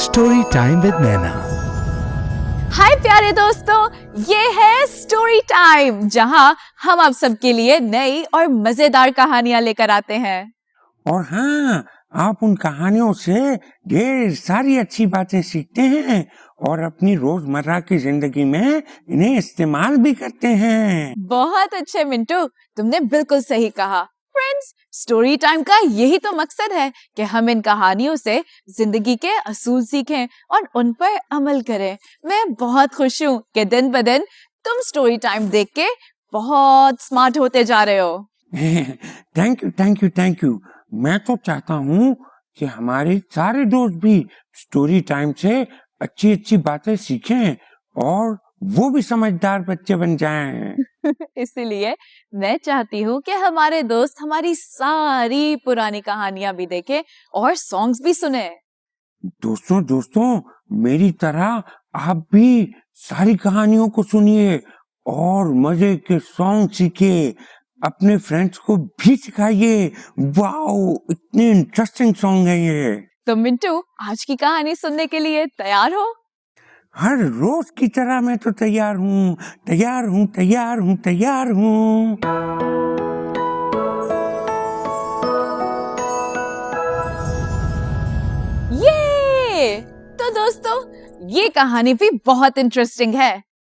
Story time with नैना। हाय प्यारे दोस्तों, ये है स्टोरी टाइम जहां हम आप सबके लिए नई और मजेदार कहानियां लेकर आते हैं। और हाँ, आप उन कहानियों से ढेर सारी अच्छी बातें सीखते हैं और अपनी रोजमर्रा की जिंदगी में इन्हें इस्तेमाल भी करते हैं। बहुत अच्छे मिंटू, तुमने बिल्कुल सही कहा। फ्रेंड्स, स्टोरी टाइम का यही तो मकसद है कि हम इन कहानियों से जिंदगी के असूल सीखें और उन पर अमल करें। मैं बहुत खुश हूँ कि दिन ब दिन तुम स्टोरी टाइम देख के बहुत स्मार्ट होते जा रहे हो। Thank you, thank you, thank you. मैं तो चाहता हूँ कि हमारे सारे दोस्त भी स्टोरी टाइम से अच्छी अच्छी बातें सीखें और वो भी समझदार बच्चे बन जाएं। इसीलिए मैं चाहती हूँ कि हमारे दोस्त हमारी सारी पुरानी कहानियां भी देखें और सॉन्ग्स भी सुने। दोस्तों दोस्तों, मेरी तरह आप भी सारी कहानियों को सुनिए और मजे के सॉन्ग सीखिए, अपने फ्रेंड्स को भी सिखाइए। वाओ, इतने इंटरेस्टिंग सॉन्ग है ये। तो मिंटू, आज की कहानी सुनने के लिए तैयार हो? हर रोज की तरह मैं तो तैयार हूँ, तैयार हूँ, तैयार हूँ, तैयार हूँ। ये तो दोस्तों, ये कहानी भी बहुत इंटरेस्टिंग है।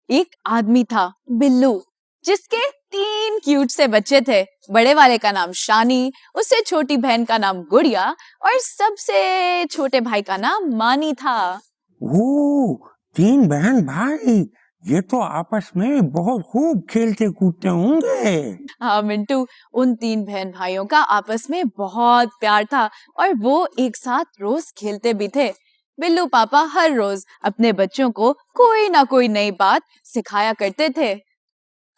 एक आदमी था बिल्लू, जिसके 3 क्यूट से बच्चे थे। बड़े वाले का नाम शानी, उससे छोटी बहन का नाम गुड़िया और सबसे छोटे भाई का नाम मानी था। ओ, 3 बहन भाई, ये तो आपस में बहुत खूब खेलते कूदते होंगे। हाँ मिंटू, उन 3 बहन भाइयों का आपस में बहुत प्यार था और वो एक साथ रोज खेलते भी थे। बिल्लू पापा हर रोज अपने बच्चों को कोई ना कोई नई बात सिखाया करते थे।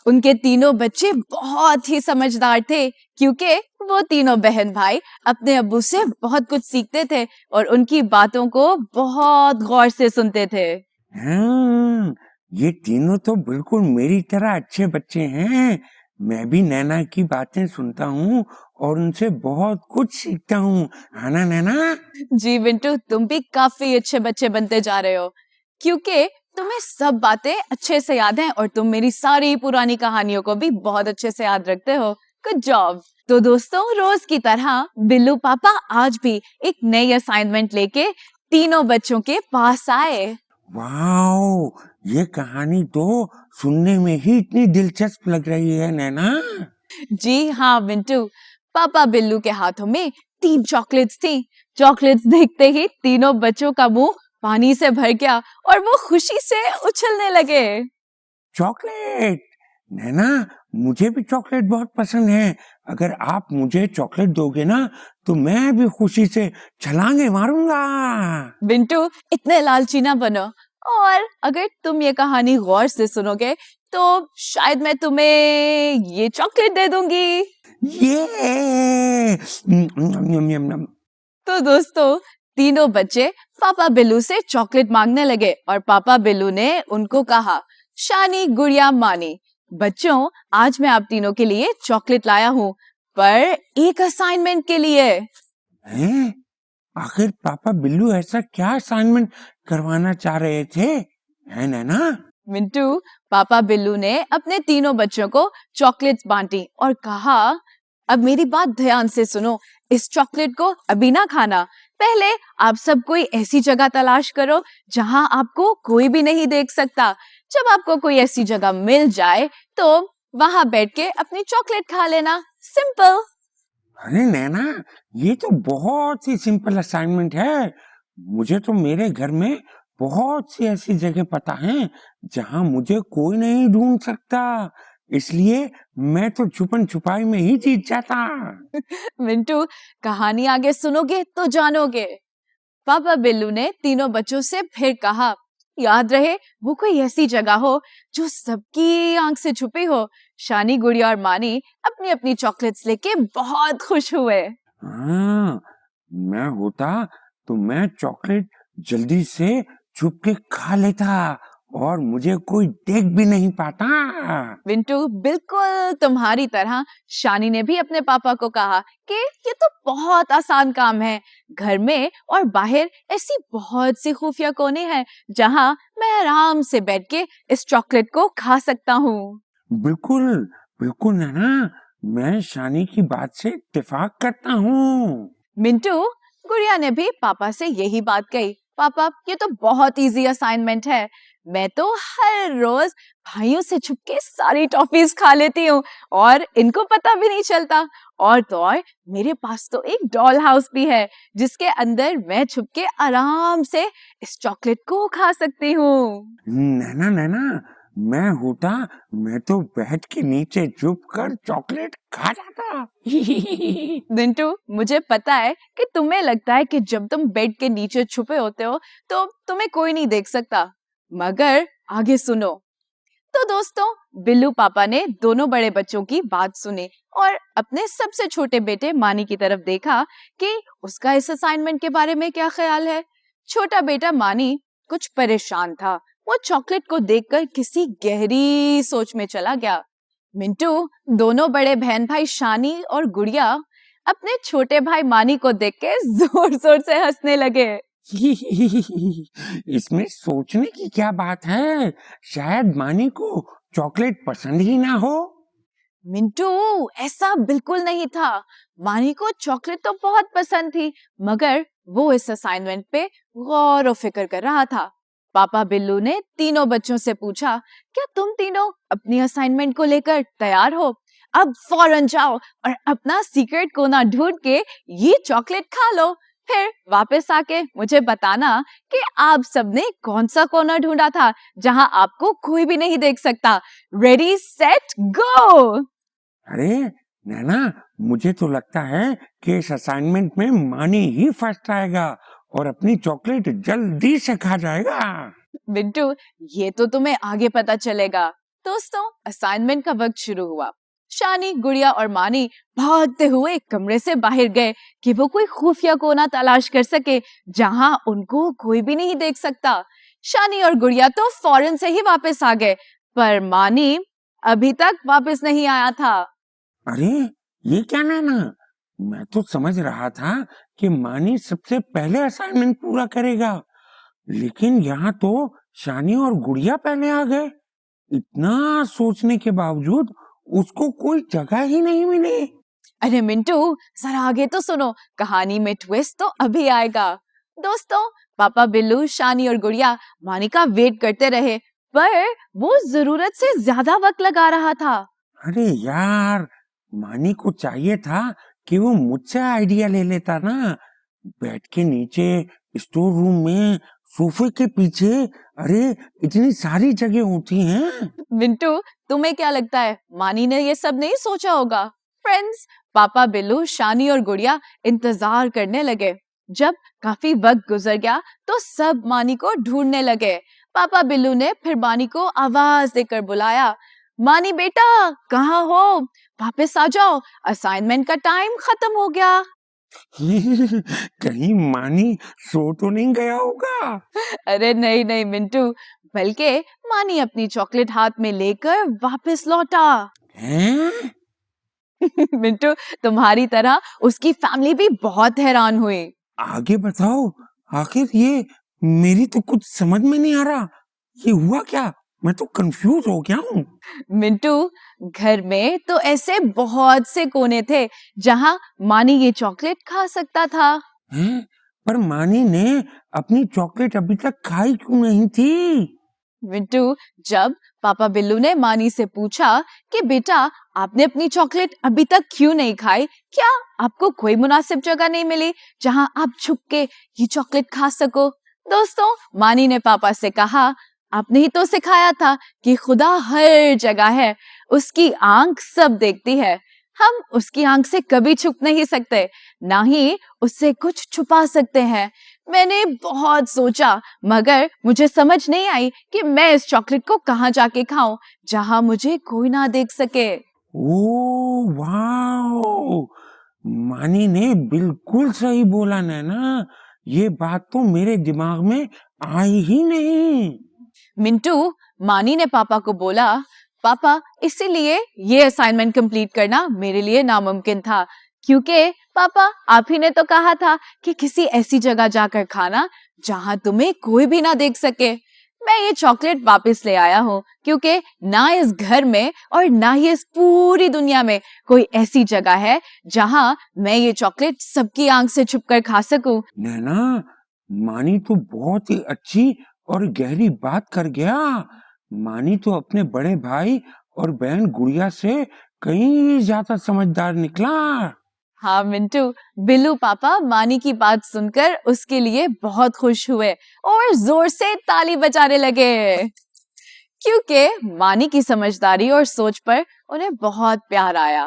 उनके तीनों बच्चे बहुत ही समझदार थे, क्योंकि वो तीनों बहन भाई अपने अब्बू से बहुत कुछ सीखते थे और उनकी बातों को बहुत गौर से सुनते थे। हाँ, ये तीनों तो बिल्कुल मेरी तरह अच्छे बच्चे हैं। मैं भी नैना की बातें सुनता हूँ और उनसे बहुत कुछ सीखता हूँ, है ना नैना? जी बिंटू, तुम भी काफी अच्छे बच्चे बनते जा रहे हो, क्योंकि तुम्हें सब बातें अच्छे से याद हैं और तुम मेरी सारी पुरानी कहानियों को भी बहुत अच्छे से याद रखते हो। Good job. तो दोस्तों, रोज की तरह बिल्लू पापा आज भी एक नई असाइनमेंट लेके तीनों बच्चों के पास आए। वाओ, ये कहानी तो सुनने में ही इतनी दिलचस्प लग रही है नैना। जी हाँ मिंटू, पापा बिल्लू के हाथों में 3 चॉकलेट्स थी। चॉकलेट्स देखते ही तीनों बच्चों का मुंह पानी से भर गया और वो खुशी से उछलने लगे। चॉकलेट? नैना, मुझे भी चॉकलेट बहुत पसंद है। अगर आप मुझे चॉकलेट दोगे ना, तो मैं भी खुशी से छलांगे मारूंगा। बिंटू, इतने लालची ना बनो, और अगर तुम ये कहानी गौर से सुनोगे तो शायद मैं तुम्हें ये चॉकलेट दे दूंगी। ये तो दोस्तों, तीनों बच्चे पापा बिल्लू से चॉकलेट मांगने लगे और पापा बिल्लू ने उनको कहा, शानी, गुड़िया, मानी, बच्चों, आज मैं आप तीनों के लिए चॉकलेट लाया हूँ, पर एक असाइनमेंट के लिए। हैं? आखिर पापा बिल्लू ऐसा क्या असाइनमेंट करवाना चाह रहे थे, है नैना? मिंटू, पापा बिल्लू ने अपने तीनों बच्चों को चॉकलेट्स बांटी और कहा, अब मेरी बात ध्यान से सुनो, इस चॉकलेट को अभी ना खाना। पहले आप सब कोई ऐसी जगह तलाश करो जहां आपको कोई भी नहीं देख सकता। जब आपको कोई ऐसी जगह मिल जाए तो वहां बैठ के अपनी चॉकलेट खा लेना। सिंपल। अरे नैना, ये तो बहुत ही सिंपल असाइनमेंट है। मुझे तो मेरे घर में बहुत सी ऐसी जगह पता है जहां मुझे कोई नहीं ढूंढ सकता, इसलिए मैं तो छुपन छुपाई में ही जीत जाता। मिंटू, कहानी आगे सुनोगे तो जानोगे। पापा बिल्लू ने तीनों बच्चों से फिर कहा, याद रहे वो कोई ऐसी जगह हो जो सबकी आंख से छुपी हो। शानी, गुड़िया और मानी अपनी अपनी चॉकलेट्स लेके बहुत खुश हुए। हाँ, मैं होता तो मैं चॉकलेट जल्दी से छुप के खा लेता और मुझे कोई देख भी नहीं पाता। मिंटू, बिल्कुल तुम्हारी तरह शानी ने भी अपने पापा को कहा कि ये तो बहुत आसान काम है। घर में और बाहर ऐसी बहुत सी खुफिया कोने हैं जहां मैं आराम से बैठ के इस चॉकलेट को खा सकता हूँ। बिल्कुल बिल्कुल नैना, मैं शानी की बात से इत्तेफाक करता हूँ। मिंटू, गुड़िया ने भी पापा से यही बात कही। पापा, ये तो बहुत इजी असाइनमेंट है। मैं तो हर रोज भाइयों से छुप के सारी टॉफीज खा लेती हूँ और इनको पता भी नहीं चलता। और तो और मेरे पास तो एक डॉल हाउस भी है जिसके अंदर मैं छुप के आराम से इस चॉकलेट को खा सकती हूँ। नैना नैना, मैं होता मैं तो बेड के नीचे छुप कर चॉकलेट खा जाता। मिंटू, मुझे पता है कि तुम्हें लगता है कि जब तुम बेड के नीचे छुपे होते हो तो तुम्हें कोई नहीं देख सकता, मगर आगे सुनो। तो दोस्तों, बिल्लू पापा ने दोनों बड़े बच्चों की बात सुनी और अपने सबसे छोटे बेटे मानी की तरफ देखा कि उसका इस असाइनमेंट के बारे में क्या ख्याल है। छोटा बेटा मानी कुछ परेशान था। वो चॉकलेट को देखकर किसी गहरी सोच में चला गया। मिंटू, दोनों बड़े बहन भाई शानी और गुड़िया अपने छोटे भाई मानी को देख के जोर जोर से हंसने लगे। इसमें सोचने की क्या बात है, शायद मानी को चॉकलेट पसंद ही ना हो। मिंटू, ऐसा बिल्कुल नहीं था। मानी को चॉकलेट तो बहुत पसंद थी, मगर वो इस असाइनमेंट पे गौर और फिक्र कर रहा था। पापा बिल्लू ने तीनों बच्चों से पूछा, क्या तुम तीनों अपनी असाइनमेंट को लेकर तैयार हो? अब फौरन जाओ और अपना सीक्रेट कोना ढूंढ के ये चॉकलेट खा लो। फिर वापस आके मुझे बताना कि आप सबने कौन सा कोना ढूंढा था जहां आपको कोई भी नहीं देख सकता। Ready set go. अरे नैना, मुझे तो लगता है कि इस असाइनमेंट में मानी ही फर्स्ट आएगा और अपनी चॉकलेट जल्दी से खा जाएगा। बिट्टू, ये तो तुम्हें आगे पता चलेगा। दोस्तों, असाइनमेंट का वक्त शुरू हुआ। शानी, गुड़िया और मानी भागते हुए कमरे से बाहर गए कि वो कोई खुफिया कोना तलाश कर सके जहां उनको कोई भी नहीं देख सकता। शानी और गुड़िया तो फौरन से ही वापस आ गए, पर मानी अभी तक वापस नहीं आया था। अरे ये क्या नैना, मैं तो समझ रहा था कि मानी सबसे पहले असाइनमेंट पूरा करेगा, लेकिन यहाँ तो शानी और गुड़िया पहले आ गए। इतना सोचने के बावजूद उसको कोई जगह ही नहीं मिली। अरे मिंटू, जरा आगे तो सुनो, कहानी में ट्विस्ट तो अभी आएगा। दोस्तों, पापा बिल्लू, शानी और गुड़िया मानी का वेट करते रहे, पर वो जरूरत से ज्यादा वक्त लगा रहा था। अरे यार, मानी को चाहिए था कि वो मुझसे आइडिया ले लेता ना। बेड के नीचे, स्टोर रूम में, सोफे के पीछे, अरे इतनी सारी जगह होती हैं। मिंटू, तुम्हें क्या लगता है मानी ने ये सब नहीं सोचा होगा? फ्रेंड्स, पापा बिल्लू, शानी और गुड़िया इंतजार करने लगे। जब काफी वक्त गुजर गया तो सब मानी को ढूंढने लगे। पापा बिल्लू ने फिर मानी को आवाज देकर बुलाया, मानी बेटा, कहाँ हो? वापस आ जाओ, असाइनमेंट का टाइम खत्म हो गया। कहीं मानी सो तो नहीं गया होगा? अरे नहीं नहीं मिंटू, बल्कि मानी अपनी चॉकलेट हाथ में लेकर वापस लौटा। हैं? मिंटू, तुम्हारी तरह उसकी फैमिली भी बहुत हैरान हुई। आगे बताओ, आखिर ये मेरी तो कुछ समझ में नहीं आ रहा। ये हुआ क्या? मैं तो कंफ्यूज हो गया हूँ। मिंटू, घर में तो ऐसे बहुत से कोने थे जहां मानी ये चॉकलेट खा सकता था। हैं? पर मानी ने अपनी चॉकलेट अभी तक खाई क्यों नहीं थी? मिंटू, जब पापा बिल्लू ने मानी से पूछा कि बेटा, आपने अपनी चॉकलेट अभी तक क्यों नहीं खाई, क्या आपको कोई मुनासिब जगह नहीं मिली जहां आप छुप के ये चॉकलेट खा सको? दोस्तों, मानी ने पापा से कहा, आपने ही तो सिखाया था कि खुदा हर जगह है, उसकी आंख सब देखती है। हम उसकी आंख से कभी छुप नहीं सकते, ना ही उससे कुछ छुपा सकते हैं। मैंने बहुत सोचा, मगर मुझे समझ नहीं आई कि मैं इस चॉकलेट को कहाँ जाके खाऊं जहां मुझे कोई ना देख सके। Oh wow! मानी ने बिल्कुल सही बोला नैना। ये बात तो मेरे दिमाग में आई ही नहीं। मिंटू, मानी ने पापा को बोला, पापा इसीलिए ये असाइनमेंट कंप्लीट करना मेरे लिए नामुमकिन था, क्योंकि पापा आप ही ने तो कहा था कि किसी ऐसी जगह जाकर खाना जहां तुम्हें कोई भी ना देख सके। मैं ये चॉकलेट वापस ले आया हूँ क्योंकि ना इस घर में और ना ही इस पूरी दुनिया में कोई ऐसी जगह है जहां मैं ये चॉकलेट सबकी आंख से छुपकर खा सकूं। नैना, मानी तो बहुत ही अच्छी और गहरी बात कर गया। मानी तो अपने बड़े भाई और बहन गुड़िया से कहीं ज्यादा समझदार निकला। हाँ मिंटू, बिल्लू पापा मानी की बात सुनकर उसके लिए बहुत खुश हुए और जोर से ताली बजाने लगे, क्योंकि मानी की समझदारी और सोच पर उन्हें बहुत प्यार आया।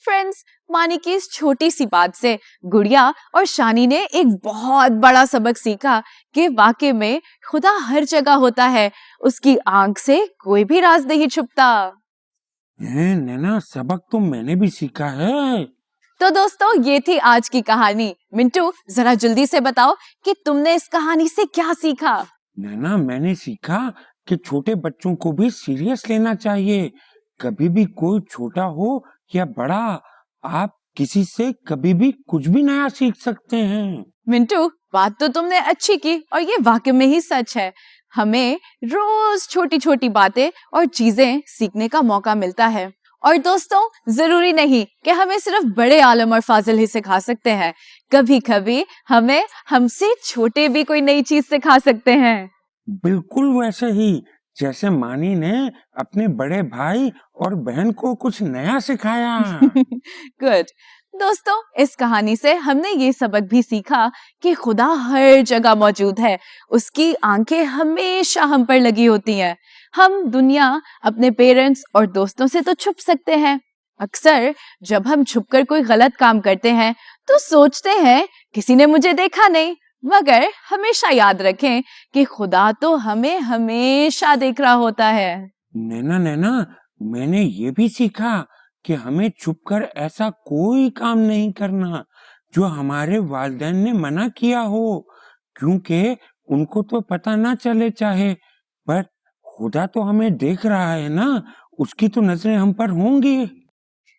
फ्रेंड्स, मानी की इस छोटी सी बात से गुड़िया और शानी ने एक बहुत बड़ा सबक सीखा कि वाकई में खुदा हर जगह होता है, उसकी आंख से कोई भी राज नहीं छुपता। नैना, सबक तो मैंने भी सीखा है। तो दोस्तों, ये थी आज की कहानी। मिंटू, जरा जल्दी से बताओ कि तुमने इस कहानी से क्या सीखा? नैना, मैंने सीखा कि छोटे बच्चों को भी सीरियस लेना चाहिए। कभी भी कोई छोटा हो या बड़ा, आप किसी से कभी भी कुछ भी नया सीख सकते हैं। मिंटू, बात तो तुमने अच्छी की और ये वाकई में ही सच है। हमें रोज छोटी छोटी बातें और चीजें सीखने का मौका मिलता है। और दोस्तों, जरूरी नहीं कि हमें सिर्फ बड़े आलम और फाजिल ही सिखा सकते हैं, कभी कभी हमें हमसे छोटे भी कोई नई चीज सिखा सकते हैं। बिल्कुल वैसे ही जैसे मानी ने अपने बड़े भाई और बहन को कुछ नया सिखाया। गुड। दोस्तों, इस कहानी से हमने ये सबक भी सीखा कि खुदा हर जगह मौजूद है, उसकी आंखें हमेशा हम पर लगी होती हैं। हम दुनिया अपने पेरेंट्स और दोस्तों से तो छुप सकते हैं। अक्सर जब हम छुपकर कोई गलत काम करते हैं तो सोचते हैं किसी ने मुझे देखा नहीं, मगर हमेशा याद रखें कि खुदा तो हमें हमेशा देख रहा होता है। नैना, मैंने ये भी सीखा कि हमें छुपकर ऐसा कोई काम नहीं करना जो हमारे वालिदैन ने मना किया हो, क्योंकि उनको तो पता ना चले चाहे, पर खुदा तो हमें देख रहा है ना, उसकी तो नजरें हम पर होंगी।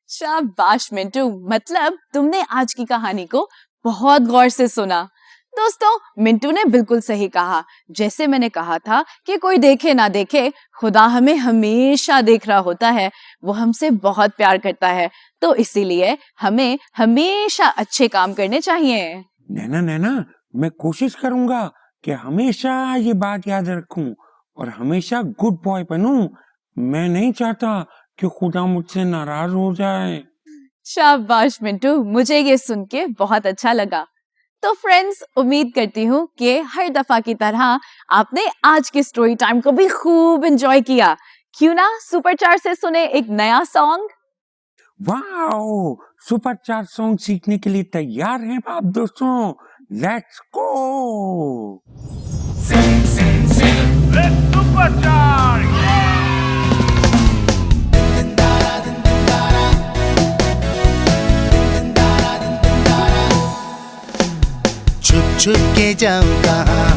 शाबाश मिंटू, मतलब तुमने आज की कहानी को बहुत गौर से सुना। दोस्तों, मिंटू ने बिल्कुल सही कहा। जैसे मैंने कहा था कि कोई देखे ना देखे, खुदा हमें हमेशा देख रहा होता है, वो हमसे बहुत प्यार करता है, तो इसीलिए हमें हमेशा अच्छे काम करने चाहिए। नैना, मैं कोशिश करूंगा कि हमेशा ये बात याद रखूं और हमेशा गुड बॉय बनूं। मैं नहीं चाहता कि खुदा मुझसे नाराज हो जाए। शाबाश मिंटू, मुझे ये सुन के बहुत अच्छा लगा। तो फ्रेंड्स, उम्मीद करती हूँ कि हर दफा की तरह आपने आज के स्टोरी टाइम को भी खूब एंजॉय किया। क्यों ना सुपरचार्ज से सुने एक नया सॉन्ग। वाओ, सुपरचार्ज सॉन्ग सीखने के लिए तैयार हैं आप दोस्तों? Let's go. Let's supercharge! छुप छुप के जाऊं कहाँ,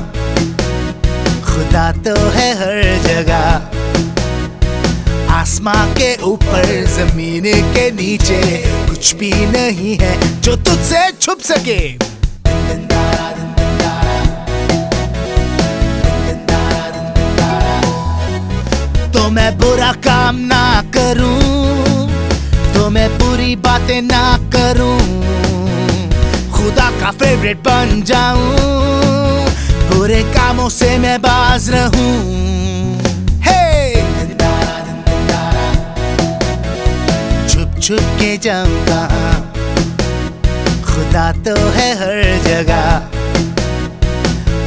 खुदा तो है हर जगह। आसमां के ऊपर जमीन के नीचे कुछ भी नहीं है जो तुझसे छुप सके। तो मैं बुरा काम ना करूं, तो मैं बुरी बातें ना करूं, खुदा का फेवरेट बन जाऊं, बुरे कामों से मैं बाज रहूं। हे छुप छुप के जाऊं कहाँ, खुदा तो है हर जगह।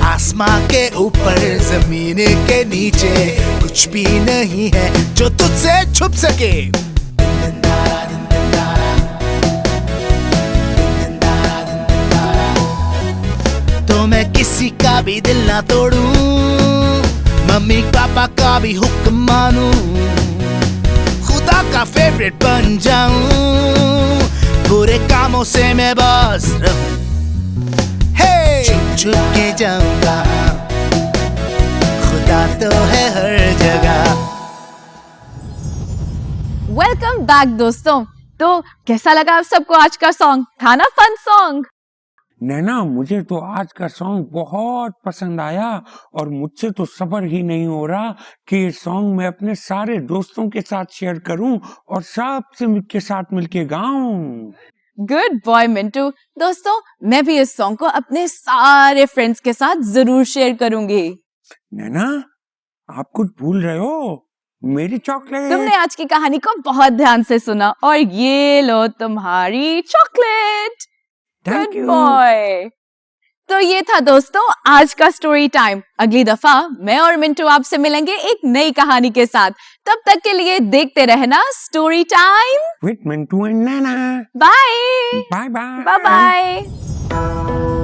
आसमां के ऊपर जमीन के नीचे कुछ भी नहीं है जो तुझसे छुप सके। तो मैं किसी का भी दिल ना तोड़ूं, मम्मी पापा का भी हुक्म मानूं, खुदा का फेवरेट बन जाऊं, बुरे कामों से मैं बाज रहूं। छुप छुप के जाऊंगा, खुदा तो है हर वेलकम बैक दोस्तों। तो कैसा लगा आप सबको आज का सॉन्ग? था ना फन सॉन्ग? नैना, मुझे तो आज का सॉन्ग बहुत पसंद आया और मुझसे तो सब्र ही नहीं हो रहा कि ये सॉन्ग मैं अपने सारे दोस्तों के साथ शेयर करूं और सबसे के साथ मिलके गाऊं। Good boy Mintu. दोस्तों, मैं भी इस सॉन्ग को अपने सारे फ्रेंड्स के साथ जरूर शेयर करूंगी। नैना, आप कुछ भूल रहे हो? मेरी चॉकलेट। तुमने आज की कहानी को बहुत ध्यान से सुना और ये लो तुम्हारी chocolate. Thank good you. Boy. तो ये था दोस्तों आज का स्टोरी टाइम। अगली दफा मैं और मिंटू आपसे मिलेंगे एक नई कहानी के साथ। तब तक के लिए देखते रहना story time with Mintu and Naina. Bye bye bye. Bye bye.